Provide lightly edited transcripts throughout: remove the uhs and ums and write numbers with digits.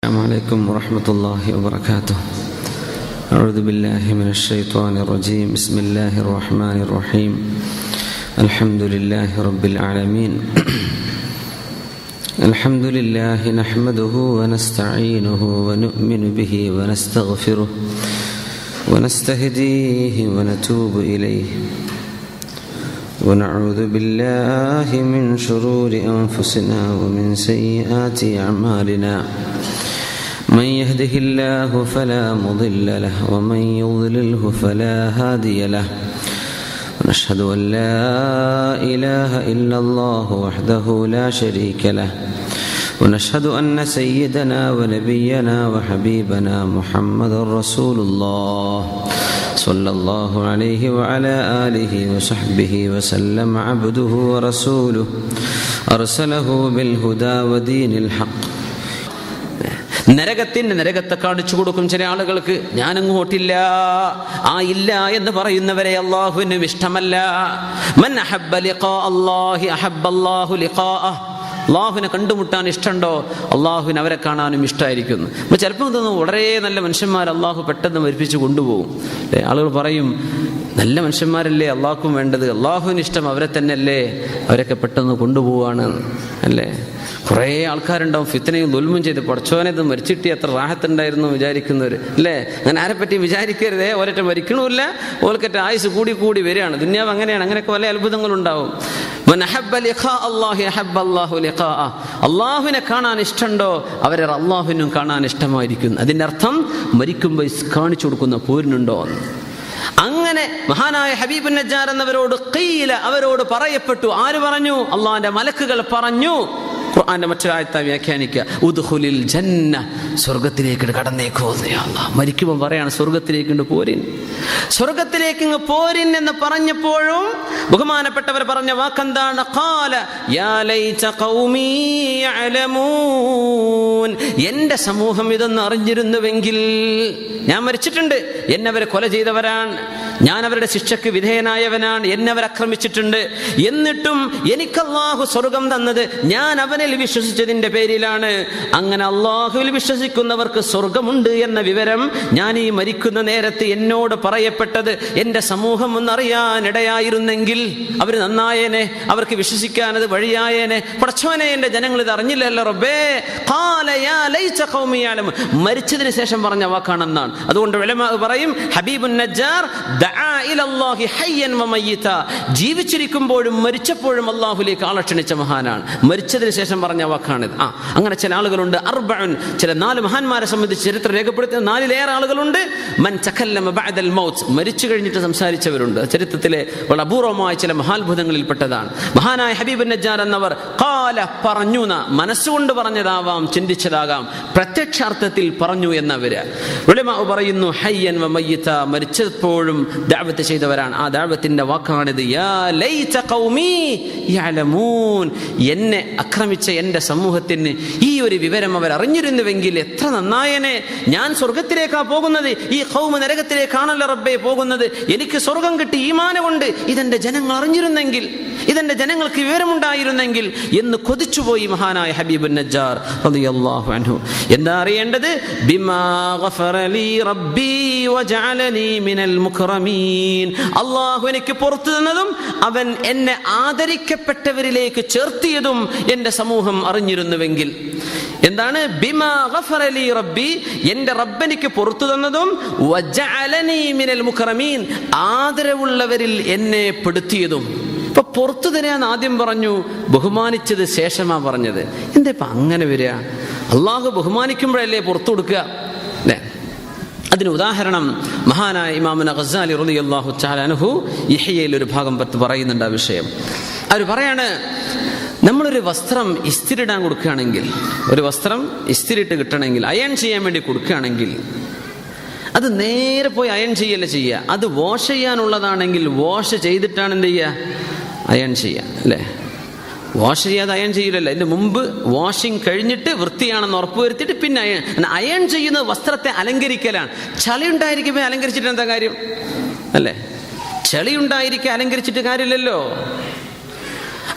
السلام عليكم ورحمة الله وبركاته. أعوذ بالله من الشيطان الرجيم. بسم الله الرحمن الرحيم. الحمد لله رب العالمين. الحمد لله نحمده ونستعينه ونؤمن به ونستغفره ونستهديه ونتوب إليه ونعوذ بالله من شرور أنفسنا ومن سيئات أعمالنا. من يهده الله فلا مضل له ومن يضلله فلا هادي له. ونشهد أن لا إله إلا الله وحده لا شريك له. ونشهد أن سيدنا ونبينا وحبيبنا محمد رسول الله صلى الله عليه وعلى آله وصحبه وسلم عبده ورسوله أرسله بالهدى ودين الحق. നരകത്തെ കാണിച്ചു കൊടുക്കും ചില ആളുകൾക്ക്. ഞാനങ്ങോട്ടില്ല, ആ ഇല്ല എന്ന് പറയുന്നവരെ അല്ലാഹുവിനും ഇഷ്ടമല്ല. മൻ അഹബ്ബ ലിഖാ അല്ലാഹി അഹബ്ബ അല്ലാഹു ലിഖാഅഹ്. അള്ളാഹുവിനെ കണ്ടുമുട്ടാൻ ഇഷ്ടമുണ്ടോ, അള്ളാഹുവിന് അവരെ കാണാനും ഇഷ്ടമായിരിക്കുന്നു. അപ്പോൾ ചിലപ്പോൾ തോന്നുന്നു വളരെ നല്ല മനുഷ്യന്മാർ അള്ളാഹു പെട്ടെന്ന് മരിപ്പിച്ച് കൊണ്ടുപോകും. ആളുകൾ പറയും, നല്ല മനുഷ്യന്മാരല്ലേ അള്ളാഹുക്കും വേണ്ടത്, അള്ളാഹുവിന് ഇഷ്ടം അവരെ തന്നെയല്ലേ, അവരൊക്കെ പെട്ടെന്ന് കൊണ്ടുപോവാണ് അല്ലേ. കുറേ ആൾക്കാരുണ്ടാവും ഫിത്നയും ദുൽമും ചെയ്ത് പഠിച്ചോനത് മരിച്ചിട്ട് എത്ര റാഹത്തുണ്ടായിരുന്നു വിചാരിക്കുന്നവർ അല്ലേ. അങ്ങനെ ആരെപ്പറ്റി വിചാരിക്കരുതേ. ഓരൊറ്റ മരിക്കണമില്ല, ഓർക്കറ്റ ആയുസ് കൂടി കൂടി വരികയാണ്. ദുനിയാവ് അങ്ങനെയാണ്. അങ്ങനെയൊക്കെ പല അത്ഭുതങ്ങളുണ്ടാവും. അള്ളാഹുവിനെ കാണാൻ ഇഷ്ടമുണ്ടോ അവരെ അള്ളാഹുവിനും കാണാൻ ഇഷ്ടമായിരിക്കും. അതിൻ്റെ അർത്ഥം മരിക്കുമ്പോൾ കാണിച്ചു കൊടുക്കുന്ന പോരിനുണ്ടോ എന്ന്. അങ്ങനെ മഹാനായ ഹബീബുൻ നജ്ജാർ എന്നവരോട് അവരോട് പറയപ്പെട്ടു. ആര് പറഞ്ഞു? അള്ളാഹുവിന്റെ മലക്കുകൾ പറഞ്ഞു. ഖുർആന്റെ മറ്റൊരായത്തെ വ്യാഖ്യാനിക്കുക, ഉദ്ഖുലിൽ ജന്ന, സ്വർഗത്തിലേക്ക് കടന്നേക്കോ. മരിക്കുമ്പോൾ പറയാണ് സ്വർഗത്തിലേക്ക് പോരിൻ, സ്വർഗത്തിലേക്ക് പോരിൻ എന്ന് പറഞ്ഞപ്പോഴും ബഹുമാനപ്പെട്ടവർ പറഞ്ഞ വാക്കെന്താണ്? ഖാല യാ ലൈത ഖൗമി യഅലമൂൻ. എന്റെ സമൂഹം ഇതൊന്ന് അറിഞ്ഞിരുന്നുവെങ്കിൽ. ഞാൻ മരിച്ചിട്ടുണ്ട്, എന്നെ അവർ കൊല ചെയ്തവരാണ്, ഞാൻ അവരുടെ ശിക്ഷയ്ക്ക് വിധേയനായവനാണ്, എന്നെ അവർ ആക്രമിച്ചിട്ടുണ്ട്. എന്നിട്ടും എനിക്ക് അല്ലാഹു സ്വർഗം തന്നത് ഞാൻ അവനിൽ വിശ്വസിച്ചതിന്റെ പേരിലാണ്. അങ്ങനെ അല്ലാഹുവിൽ വിശ്വസിക്കുന്നവർക്ക് സ്വർഗമുണ്ട് എന്ന വിവരം ഞാൻ ഈ മരിക്കുന്ന നേരത്ത് എന്നോട് പറയപ്പെട്ടത് എന്റെ സമൂഹം ഒന്നറിയാൻ ഇടയായിരുന്നെങ്കിൽ അവർ നന്നായേനെ, അവർക്ക് വിശ്വസിക്കാൻ അത് വഴിയായേനെ. പടച്ചോനെ, എന്റെ ജനങ്ങൾ ഇത് അറിഞ്ഞില്ലല്ലോ റബ്ബേ. ഖാല യാ ലൈത ഖൗമി യഅലമൂൻ. മരിച്ചതിന് ശേഷം പറഞ്ഞ വാക്കാണെന്നാണ്. അതുകൊണ്ട് ഉലമാ പറയും, ഹബീബുൻ നജ്ജാർ ദആ ഇലല്ലാഹി ഹയ്യൻ വമയ്യിത. ജീവിച്ചിരിക്കുമ്പോഴും മരിച്ചപ്പോഴും അല്ലാഹുവിലേക്ക് ആളെ ക്ഷണിച്ച മഹാനാണ്. മരിച്ചതിന് ശേഷം പറഞ്ഞ വാക്കാണിത്. അങ്ങനെ ചില ആളുകളുണ്ട്. അർബഉൻ, ചില 4 മഹാന്മാരെ സംബന്ധിച്ച് ചരിത്രം രേഖപ്പെടുത്തുന്ന 4-ലേറെ ആളുകളുണ്ട്. മൻ തകല്ലമ ബഅദൽ മൗത്ത്, മരിച്ചു കഴിഞ്ഞിട്ട് സംസാരിച്ചവരുണ്ട്. ചരിത്രത്തിലെ വളരെ അപൂർവമായ ചില മഹാത്ഭുതങ്ങളിൽപ്പെട്ടതാണ്. മഹാനായ ഹബീബുൻ നജ്ജാർ എന്നവർ ഖാല, പറഞ്ഞു, മനസ്സുകൊണ്ട് പറഞ്ഞതാവാം, ചിന്തിച്ചതാകാം, പ്രത്യക്ഷാർത്ഥത്തിൽ പറഞ്ഞു എന്നവര് ഉലമാ പറയുന്നു. ഹയ്യൻ വമയ്യിത, മരിച്ചപ്പോഴും ദഅവത്ത് ചെയ്തവരാണ്. ആ ദഅവത്തിന്റെ വാക്കാണിത്. യാ ലൈത ഖൗമി യഅലമൂൻ. എന്നെ ആക്രമിച്ച എന്റെ സമൂഹത്തിന് ഈ ഒരു വിവരം അവർ അറിഞ്ഞിരുന്നുവെങ്കിൽ എത്ര നന്നായനെ. ഞാൻ സ്വർഗത്തിലേക്കാ പോകുന്നത്, ഈ ഖൗമ് നരകത്തിലേക്കാണല്ലോ റബ്ബേ പോകുന്നത്. എനിക്ക് സ്വർഗം കിട്ടി ഈമാന കൊണ്ട്. ഇതെന്റെ ജനങ്ങൾ അറിഞ്ഞിരുന്നെങ്കിൽ, ഇതെന്റെ ജനങ്ങൾക്ക് വിവരമുണ്ടായിരുന്നെങ്കിൽ എന്ന് കൊതിച്ചുപോയി മഹാനായ ഹബീബുൻ നജ്ജാർ റളിയല്ലാഹു അൻഹു. എന്താ അറിയേണ്ടത്? ബിമാ ഗഫറ ലി റബ്ബി വജഅലനി മിനൽ മുക്റമീൻ. അല്ലാഹു എനിക്ക് പുറത്തു തന്നതും അവൻ എന്നെ ആദരിക്കപ്പെട്ടവരിലേക്ക് ചേർത്തിയതും എന്റെ സമൂഹം അറിഞ്ഞിരുന്നുവെങ്കിൽ. എന്താണ്? ബിമാ ഗഫറ ലി റബ്ബി, എന്റെ റബ്ബ് എനിക്ക് പുറത്തു തന്നതും, വജഅലനി മിനൽ മുക്റമീൻ, ആദരവുള്ളവരിൽ എന്നെ പെടുത്തിയതും. ഇപ്പൊ പുറത്തു തരാൻ ആദ്യം പറഞ്ഞു, ബഹുമാനിച്ചത് ശേഷമാ പറഞ്ഞത്. എന്താ ഇപ്പൊ അങ്ങനെ വരിക? അള്ളാഹു ബഹുമാനിക്കുമ്പോഴല്ലേ പുറത്തു കൊടുക്കുക അല്ലേ? അതിന് ഉദാഹരണം മഹാനായ ഇമാമുന ഗസ്സാലി റളിയല്ലാഹു തആല അൻഹു ഇഹ്യയിൽ ഒരു ഭാഗം പറയുന്നുണ്ട് ആ വിഷയം. അവർ പറയാണ്, നമ്മളൊരു വസ്ത്രം ഇസ്തിരിടാൻ കൊടുക്കുകയാണെങ്കിൽ, ഒരു വസ്ത്രം ഇസ്തിരിട്ട് കിട്ടണമെങ്കിൽ, അയൺ ചെയ്യാൻ വേണ്ടി കൊടുക്കുകയാണെങ്കിൽ, അത് നേരെ പോയി അയൺ ചെയ്യല്ല ചെയ്യുക. അത് വാഷ് ചെയ്യാനുള്ളതാണെങ്കിൽ വാഷ് ചെയ്തിട്ടാണ് എന്ത് ചെയ്യുക? അയൺ ചെയ്യുക അല്ലേ. വാഷ് ചെയ്യാതെ അയൺ ചെയ്യില്ലല്ലോ. അതിന്റെ മുമ്പ് വാഷിങ് കഴിഞ്ഞിട്ട് വൃത്തിയാണെന്ന് ഉറപ്പുവരുത്തിയിട്ട് പിന്നെ അയൺ ചെയ്യുന്നത് വസ്ത്രത്തെ അലങ്കരിക്കലാണ്. ചളി ഉണ്ടായിരിക്കുമ്പോൾ അലങ്കരിച്ചിട്ട് എന്താ കാര്യം അല്ലേ? ചളി ഉണ്ടായിരിക്കെ അലങ്കരിച്ചിട്ട് കാര്യമില്ലല്ലോ.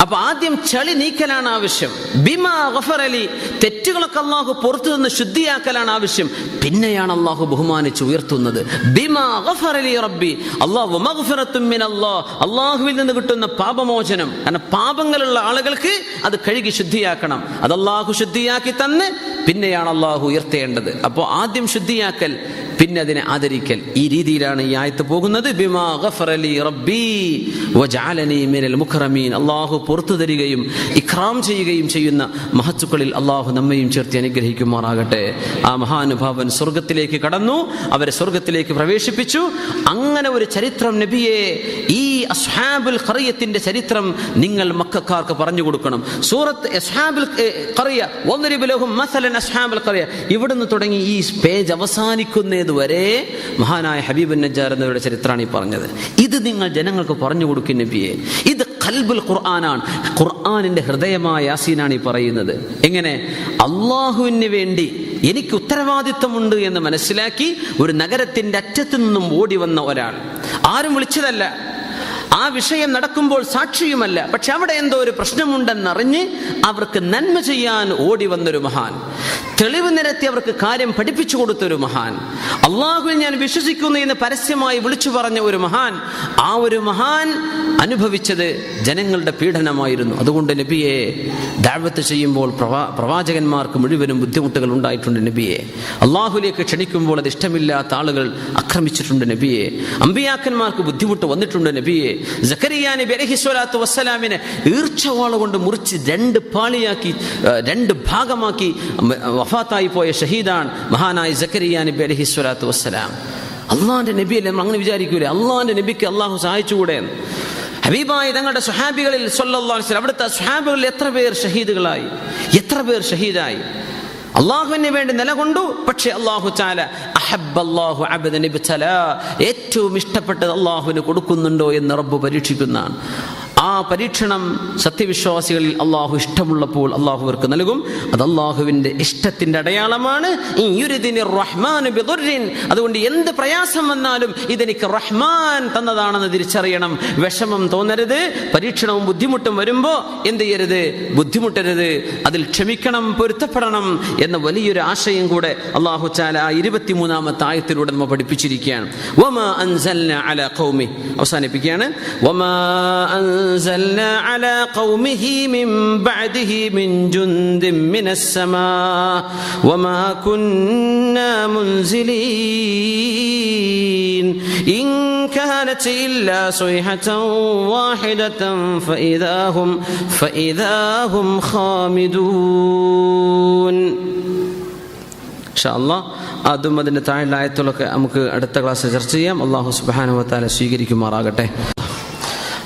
അപ്പൊ ആദ്യം ചളി നീക്കലാണ് ആവശ്യം. ബിമാ ഗഫറലി, തെറ്റുകളൊക്കെ അള്ളാഹു പുറത്തു നിന്ന് ശുദ്ധിയാക്കലാണ് ആവശ്യം. പിന്നെയാണ് അള്ളാഹു ബഹുമാനിച്ച് ഉയർത്തുന്നത്. ബിമാ ഗഫറലി റബ്ബി, അല്ലാഹു മഗ്ഫിറത്തും മിനല്ലാഹ്, അള്ളാഹുവിൽ നിന്ന് കിട്ടുന്ന പാപമോചനം. കാരണം പാപങ്ങളുള്ള ആളുകൾക്ക് അത് കഴുകി ശുദ്ധിയാക്കണം. അത് അള്ളാഹു ശുദ്ധിയാക്കി തന്ന് പിന്നെയാണ് അള്ളാഹു ഉയർത്തേണ്ടത്. അപ്പോൾ ആദ്യം ശുദ്ധിയാക്കൽ, പിന്നെ അതിനെ ആദരിക്കൽ. ഈ രീതിയിലാണ് ഈ ആയത്ത് പോകുന്നത്. ബിമാ ഗഫറലി റബ്ബി വജഅലനി മിനൽ മുക്രമീൻ, അള്ളാഹു പുറത്തു തരികയും ഇക്റാം ചെയ്യുകയും ചെയ്യുന്ന മഹത്തുക്കളിൽ അള്ളാഹു നമ്മയും ചേർത്ത് അനുഗ്രഹിക്കുമാറാകട്ടെ. ആ മഹാനുഭാവൻ സ്വർഗത്തിലേക്ക് കടന്നു, അവരെ സ്വർഗത്തിലേക്ക് പ്രവേശിപ്പിച്ചു. അങ്ങനെ ഒരു ചരിത്രം നബിയെ, ഈ അസ്ഹാബുൽ ഖറിയത്തിന്റെ ചരിത്രം നിങ്ങൾ മക്കക്കാർക്ക് പറഞ്ഞു കൊടുക്കണം. സൂറത്ത് അസ്ഹാബുൽ ഖറിയ, വദ്രിബ് ലഹും മസലൻ അസ്ഹാബുൽ ഖറിയ, ഇവിടുന്ന് തുടങ്ങി ഈ പേജ് അവസാനിക്കുന്നതുവരെ മഹാനായ ഹബീബുൻ നജ്ജാർ എന്നവരുടെ ചരിത്രമാണ് ഈ പറഞ്ഞത്. ഇത് നിങ്ങൾ ജനങ്ങൾക്ക് പറഞ്ഞു കൊടുക്കും നബിയെ. ഇത് ഖൽബുൽ ഖുർആനാണ്, ഖുർആനിന്റെ ഹൃദയമായ യാസീനാണ് ഈ പറയുന്നത്. എങ്ങനെ? അള്ളാഹുവിന് വേണ്ടി എനിക്ക് ഉത്തരവാദിത്വമുണ്ട് എന്ന് മനസ്സിലാക്കി ഒരു നഗരത്തിന്റെ അറ്റത്തു നിന്നും ഓടി വന്ന ഒരാൾ, ആരും വിളിച്ചതല്ല, ആ വിഷയം നടക്കുമ്പോൾ സാക്ഷിയുമല്ല, പക്ഷെ അവിടെ എന്തോ ഒരു പ്രശ്നമുണ്ടെന്നറിഞ്ഞ് അവർക്ക് നന്മ ചെയ്യാൻ ഓടി വന്നൊരു മഹാൻ, തെളിവ് നിരത്തി അവർക്ക് കാര്യം പഠിപ്പിച്ചു കൊടുത്തൊരു മഹാൻ, അള്ളാഹുവിൽ ഞാൻ വിശ്വസിക്കുന്നു എന്ന് പരസ്യമായി വിളിച്ചു പറഞ്ഞ ഒരു മഹാൻ. ആ ഒരു മഹാൻ അനുഭവിച്ചത് ജനങ്ങളുടെ പീഡനമായിരുന്നു. അതുകൊണ്ട് നബിയെ, ദഅവത്ത് ചെയ്യുമ്പോൾ പ്രവാചകന്മാർക്ക് മുഴുവനും ബുദ്ധിമുട്ടുകൾ ഉണ്ടായിട്ടുണ്ട് നബിയെ. അള്ളാഹുലേക്ക് ക്ഷണിക്കുമ്പോൾ അത് ഇഷ്ടമില്ലാത്ത ആളുകൾ ആക്രമിച്ചിട്ടുണ്ട് നബിയെ. അമ്പിയാക്കന്മാർക്ക് ബുദ്ധിമുട്ട് വന്നിട്ടുണ്ട് നബിയെ. സക്കരിയ നബി അലൈഹിസ്സലാത്തു വസ്സലാമിനെ ഈർച്ചവാള കൊണ്ട് മുറിച്ച് രണ്ട് പാളിയാക്കി, രണ്ട് ഭാഗമാക്കി വഫാത്തായി പോയ ഷഹീദാണ് മഹാനായ സക്കരിയ നബി അലൈഹിസ്സലാത്തു വസ്സലാം. അള്ളാഹിന്റെ നബിയല്ലേ, നമ്മൾ അങ്ങനെ വിചാരിക്കൂലേ? അള്ളാഹിന്റെ നബിക്ക് അള്ളാഹു സഹായിച്ചുകൂടെ? ഹബീബായി തങ്ങളുടെ സ്വഹാബികളിൽ സ്വല്ലല്ലാഹു അലൈഹി വസല്ലം, അവിടുത്തെ സ്വഹാബികളിൽ എത്ര പേർ ഷഹീദുകളായി, എത്ര പേർ ഷഹീദായി, അള്ളാഹുവിന് വേണ്ടി നിലകൊണ്ടു. പക്ഷേ അള്ളാഹു തആല അഹബ്ബല്ലാഹു അബ്ദൻ ഇബ്തലാ, ഏറ്റവും ഇഷ്ടപ്പെട്ടത് അള്ളാഹുവിന് കൊടുക്കുന്നുണ്ടോ എന്ന് റബ്ബ് പരീക്ഷിക്കുന്നതാണ്. ആ പരീക്ഷണം സത്യവിശ്വാസികളിൽ അള്ളാഹു ഇഷ്ടമുള്ളപ്പോൾ അള്ളാഹു അവർക്ക് നൽകും. അത് അള്ളാഹുവിൻ്റെ ഇഷ്ടത്തിൻ്റെ അടയാളമാണ്. അതുകൊണ്ട് എന്ത് പ്രയാസം വന്നാലും ഇതെനിക്ക് റഹ്മാൻ തന്നതാണെന്ന് തിരിച്ചറിയണം. വിഷമം തോന്നരുത്. പരീക്ഷണവും ബുദ്ധിമുട്ടും വരുമ്പോൾ എന്ത് ചെയ്യരുത്? ബുദ്ധിമുട്ടരുത്. അതിൽ ക്ഷമിക്കണം, പൊരുത്തപ്പെടണം എന്ന വലിയൊരു ആശയം കൂടെ അള്ളാഹു തആല 23-ാമത്തെ ആയത്തിലൂടെ നമ്മെ പഠിപ്പിച്ചിരിക്കുകയാണ്. വമാ അൻസൽനാ അലാ ഖൗമി, അവസാനിപ്പിക്കുകയാണ്. വമാ أنزلنا على قومه من بعده من جند من السماء وما كنا منزلين إن كانت إلا صيحة واحدة فإذا هم خامدون. إن شاء الله അതും അതിൻ്റെ താഴെയുള്ള ആയത്തുകളൊക്കെ നമുക്ക് അടുത്ത ക്ലാസ്സിൽ ചർച്ച ചെയ്യാം. അല്ലാഹു സുബ്ഹാനഹു വ തആല സ്വീകരിക്കുമാറാകട്ടെ.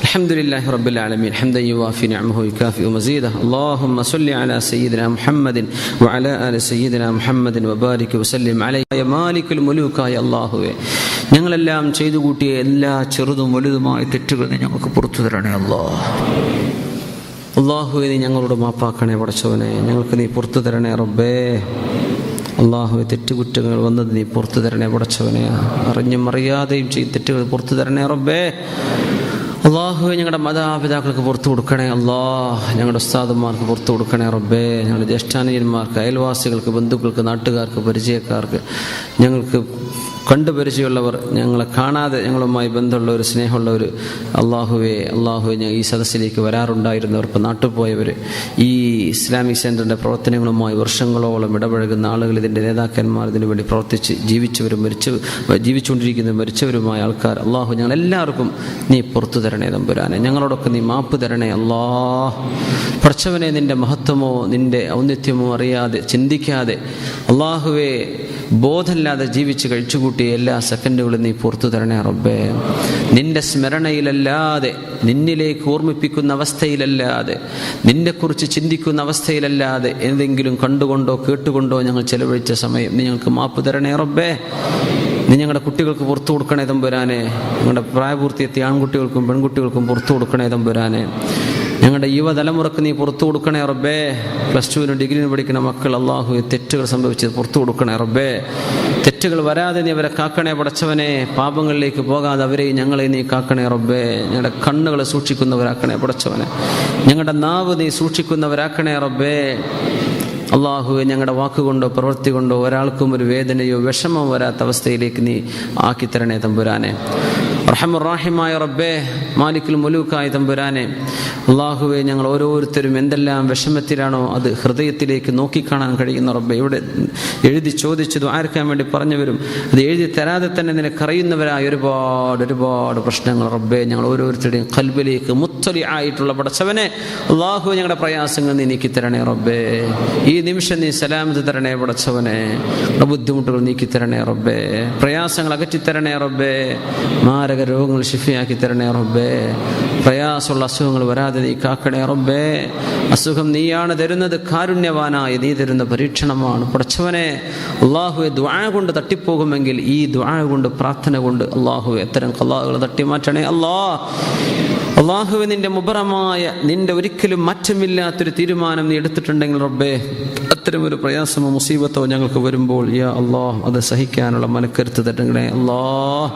الحمد لله رب العالمين حمدا يوافي نعمه ويكافئ مزيده. اللهم صل على سيدنا محمد وعلى آل سيدنا محمد وبارك وسلم عليه. يا مالك الملوك يا الله, ഞങ്ങളെല്ലാം ചെയ്തു കൂട്ടിയ എല്ലാ ചെറുതും വലുതുമായ തെറ്റുകൾ ഞങ്ങൾക്ക് പുറത്തു തരണേ അല്ലാഹ്. അല്ലാഹുവേ, നീ ഞങ്ങളോട് മാപ്പാക്കണേ പടച്ചവനെ, ഞങ്ങൾക്ക് നീ പുറത്തു തരണേ റബ്ബേ. അല്ലാഹുവേ, തെറ്റുകുറ്റങ്ങൾ വന്നത് നീ പുറത്തു തരണേ പടച്ചവനെ. അറിഞ്ഞും അറിയാതെയും ചെയ്ത് തെറ്റുകൾ പുറത്തു തരണേ റബ്ബേ. അള്ളാഹുവേ, ഞങ്ങളുടെ മാതാപിതാക്കൾക്ക് പുറത്തു കൊടുക്കണേ അല്ലാഹ്. ഞങ്ങളുടെ ഉസ്താദന്മാർക്ക് പുറത്തു കൊടുക്കണേ റബ്ബേ. ഞങ്ങളുടെ ജ്യേഷ്ഠാനുജന്മാർക്ക്, അയൽവാസികൾക്ക്, ബന്ധുക്കൾക്ക്, നാട്ടുകാർക്ക്, പരിചയക്കാർക്ക്, ഞങ്ങൾക്ക് കണ്ടുപരിചയമുള്ളവർ, ഞങ്ങളെ കാണാതെ ഞങ്ങളുമായി ബന്ധമുള്ളവർ, സ്നേഹമുള്ളവർ, അള്ളാഹുവേ ഈ സദസ്സിലേക്ക് വരാറുണ്ടായിരുന്നവർ, ഇപ്പോൾ നാട്ടിൽ പോയവർ, ഈ ഇസ്ലാമിക് സെൻ്ററിൻ്റെ പ്രവർത്തനങ്ങളുമായി വർഷങ്ങളോളം ഇടപഴകുന്ന ആളുകൾ, ഇതിൻ്റെ നേതാക്കന്മാർ, ഇതിനു വേണ്ടി പ്രവർത്തിച്ച് ജീവിച്ചവരും ജീവിച്ചുകൊണ്ടിരിക്കുന്ന മരിച്ചവരുമായ ആൾക്കാർ, അള്ളാഹു ഞങ്ങളെല്ലാവർക്കും നീ പുറത്തു തരണേ തമ്പുരാനെ. ഞങ്ങളോടൊക്കെ നീ മാപ്പ് തരണേ അല്ലാഹ്. പടച്ചവനെ, നിൻ്റെ മഹത്വമോ നിൻ്റെ ഔന്നത്യമോ അറിയാതെ, ചിന്തിക്കാതെ, അള്ളാഹുവേ ബോധമില്ലാതെ ജീവിച്ച് കഴിച്ചുകൂട്ടിയ എല്ലാ സെക്കൻഡുകളും നീ പുറത്തു തരണേ റബ്ബേ. നിന്റെ സ്മരണയിലല്ലാതെ, നിന്നിലേക്ക് ഓർമ്മിപ്പിക്കുന്ന അവസ്ഥയിലല്ലാതെ, നിന്നെക്കുറിച്ച് ചിന്തിക്കുന്ന അവസ്ഥയിലല്ലാതെ എന്തെങ്കിലും കണ്ടുകൊണ്ടോ കേട്ടുകൊണ്ടോ ഞങ്ങൾ ചെലവഴിച്ച സമയം നീ ഞങ്ങൾക്ക് മാപ്പ് തരണേ റബ്ബേ. നീ ഞങ്ങളുടെ കുട്ടികൾക്ക് പുറത്തു കൊടുക്കണേ തമ്പുരാനെ. ഞങ്ങളുടെ പ്രായപൂർത്തിയെത്തിയ ആൺകുട്ടികൾക്കും പെൺകുട്ടികൾക്കും പുറത്തു കൊടുക്കണേ തമ്പുരാനെ. ഞങ്ങളുടെ യുവതലമുറക്ക് നീ പുറത്തു കൊടുക്കണേ റബ്ബേ. +2 ഡിഗ്രിന് പഠിക്കുന്ന മക്കൾ അല്ലാഹുവേ തെറ്റുകൾ സംഭവിച്ചത് പുറത്തു കൊടുക്കണേ റബ്ബേ. തെറ്റുകൾ വരാതെ നീ അവരെ കാക്കണേ പടച്ചവനെ. പാപങ്ങളിലേക്ക് പോകാതെ അവരെയും ഞങ്ങളെ നീ കാക്കണേ റബ്ബേ. ഞങ്ങളുടെ കണ്ണുകളെ സൂക്ഷിക്കുന്നവരാക്കണേ പടച്ചവനെ. ഞങ്ങളുടെ നാവ് നീ സൂക്ഷിക്കുന്നവരാക്കണേ റബ്ബേ. അള്ളാഹുവെ, ഞങ്ങളുടെ വാക്കുകൊണ്ടോ പ്രവൃത്തി കൊണ്ടോ ഒരാൾക്കും ഒരു വേദനയോ വിഷമോ വരാത്ത അവസ്ഥയിലേക്ക് നീ ആക്കിത്തരണേ തമ്പുരാനെ. റഹ്മുർ-റഹീമായ റബ്ബേ, മാലിക്കുൽ മുലൂക്കായ തമ്പുരാനെ, അള്ളാഹുവെ, ഞങ്ങൾ ഓരോരുത്തരും എന്തെല്ലാം വിഷമത്തിലാണോ അത് ഹൃദയത്തിലേക്ക് നോക്കിക്കാണാൻ കഴിയുന്ന റബ്ബേ. ഇവിടെ എഴുതി ചോദിച്ചു ദുആർക്കാൻ വേണ്ടി പറഞ്ഞവരും അത് എഴുതി തരാതെ തന്നെ നിനക്കറിയുന്നവരായ ഒരുപാട് പ്രശ്നങ്ങൾ റബ്ബേ ഞങ്ങൾ ഓരോരുത്തരുടെയും ഖൽബിലേക്ക് മുത്തലി ആയിട്ടുള്ള പടച്ചവനെ അള്ളാഹുവെ, ഞങ്ങളുടെ പ്രയാസങ്ങൾ നീ നീക്കിത്തരണേ റബ്ബേ. ഈ നിമിഷം നീ സലാമത്ത് തരണേ പടച്ചവനെ. ബുദ്ധിമുട്ടുകൾ നീക്കിത്തരണേ റബ്ബേ. പ്രയാസങ്ങൾ അകറ്റിത്തരണേ റബ്ബേ. മാരക രോഗങ്ങൾ ശിഫയാക്കി തരണേ റബ്ബേ. പ്രയാസമുള്ള അസുഖങ്ങൾ വരാതെ നീ കാക്കണേ റബ്ബേ. അസുഖം നീയാണ് തരുന്നത്, കാരുണ്യവാനായ നീ തരുന്ന പരീക്ഷണമാണ് പടച്ചവനെ. അള്ളാഹുവെ, ദുആ കൊണ്ട് തട്ടിപ്പോകുമെങ്കിൽ ഈ ദുആ കൊണ്ട്, പ്രാർത്ഥന കൊണ്ട് അള്ളാഹുവെ അത്തരം ഖലാകൾ തട്ടിമാറ്റണേ അള്ളാഹുവെ. നിന്റെ മുബറമായ, നിന്റെ ഒരിക്കലും മാറ്റമില്ലാത്തൊരു തീരുമാനം നീ എടുത്തിട്ടുണ്ടെങ്കിൽ റബ്ബേ, അത്തരമൊരു പ്രയാസമോ മുസീബത്തോ ഞങ്ങൾക്ക് വരുമ്പോൾ യാ അല്ലാഹ് അത് സഹിക്കാനുള്ള മനക്കരുത്ത് തരണേ അല്ലാഹ്.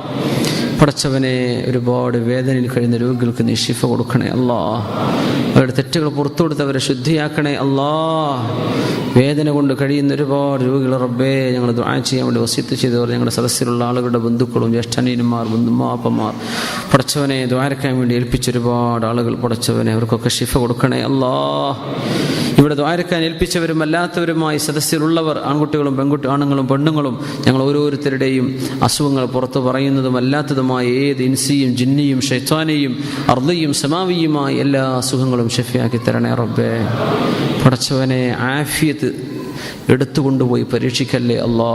പടച്ചവനെ, ഒരുപാട് വേദനയിൽ കഴിയുന്ന രോഗികൾക്ക് നീ ശിഫ കൊടുക്കണേ അല്ലാഹ്. അവരുടെ തെറ്റുകൾ പുറത്തു കൊടുത്തവരെ ശുദ്ധിയാക്കണേ അല്ലാഹ്. വേദന കൊണ്ട് കഴിയുന്ന ഒരുപാട് രോഗികൾ റബ്ബേ ഞങ്ങൾ ദുആ ചെയ്യാൻ വേണ്ടി വസിയത്ത് ചെയ്തവർ, ഞങ്ങളുടെ സദസ്സിലുള്ള ആളുകളുടെ ബന്ധുക്കളും ജ്യേഷ്ഠനീയന്മാർ ബന്ധുമാപ്പന്മാർ പടച്ചവനെ ദുആരക്കാൻ വേണ്ടി ഏൽപ്പിച്ച ഒരുപാട് ആളുകൾ പടച്ചവനെ അവർക്കൊക്കെ ശിഫ കൊടുക്കണേ അല്ലാഹ്. ഇവിടെ ദുആരക്കാൻ ഏൽപ്പിച്ചവരും അല്ലാത്തവരുമായി സദസ്സിലുള്ളവർ, ആൺകുട്ടികളും ആണുങ്ങളും പെണ്ണുങ്ങളും, ഞങ്ങൾ ഓരോരുത്തരുടെയും അസുഖങ്ങൾ പുറത്തു പറയുന്നതും അല്ലാത്തതുമായ ഏത് ഇൻസിയും ജിന്നിയും ശൈത്താനിയും അർളിയും സമാവിയുമായി എല്ലാ അസുഖങ്ങളും ശഫിയാക്കി തരണേ റബ്ബേ. പടച്ചവനെ, ആഫിയത്ത് എടുത്തുകൊണ്ടുപോയി പരീക്ഷിക്കല്ലേ അല്ലാ.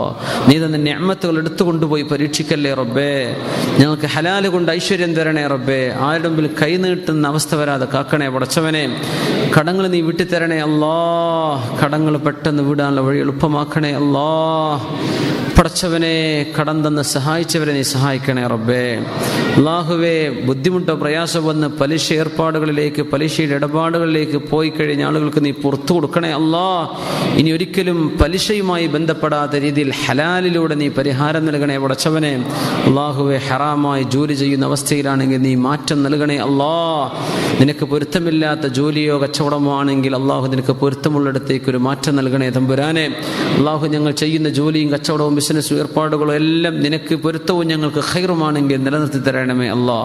നീ തന്ന നിഅമത്തുകൾ എടുത്തുകൊണ്ടുപോയി പരീക്ഷിക്കല്ലേ റബ്ബേ. ഞങ്ങൾക്ക് ഹലാല് കൊണ്ട് ഐശ്വര്യം തരണേ റബ്ബേ. ആരുടെ മുമ്പിൽ കൈ നീട്ടുന്ന അവസ്ഥ വരാതെ കാക്കണേ പടച്ചവനെ. കടങ്ങൾ നീ വിട്ടുതരണേ അല്ലാ. കടങ്ങൾ പെട്ടെന്ന് വിടാനുള്ള വഴി എളുപ്പമാക്കണേ അല്ലാ. പടച്ചവനെ, കടം തന്ന് സഹായിച്ചവരെ നീ സഹായിക്കണേ റബ്ബേ. അല്ലാഹുവേ, ബുദ്ധിമുട്ടോ പ്രയാസം വന്ന് പലിശ ഏർപ്പാടുകളിലേക്ക്, പലിശയുടെ ഇടപാടുകളിലേക്ക് പോയി കഴിഞ്ഞ ആളുകൾക്ക് നീ പുറത്തു കൊടുക്കണേ അല്ലാ. ഇനി ഒരിക്കലും പലിശയുമായി ബന്ധപ്പെടാത്ത രീതിയിൽ ഹലാലിലൂടെ നീ പരിഹാരം നൽകണേ പടച്ചവനെ. അല്ലാഹുവേ, ഹറാമായി ജോലി ചെയ്യുന്ന അവസ്ഥയിലാണെങ്കിൽ നീ മാറ്റം നൽകണേ അല്ലാ. നിനക്ക് പൊരുത്തമില്ലാത്ത ജോലിയോ കച്ചവടമോ ആണെങ്കിൽ അല്ലാഹു നിനക്ക് പൊരുത്തമുള്ളിടത്തേക്ക് ഒരു മാറ്റം നൽകണേ തമ്പുരാനെ. അല്ലാഹു, ഞങ്ങൾ ചെയ്യുന്ന ജോലിയും കച്ചവടവും ബിസിനസ്സും ഏർപ്പാടുകളും എല്ലാം നിനക്ക് പൊരുത്തവും ഞങ്ങൾക്ക് ഖൈറുമാണെങ്കിൽ നിലനിർത്തി തരണമേ അല്ലാ.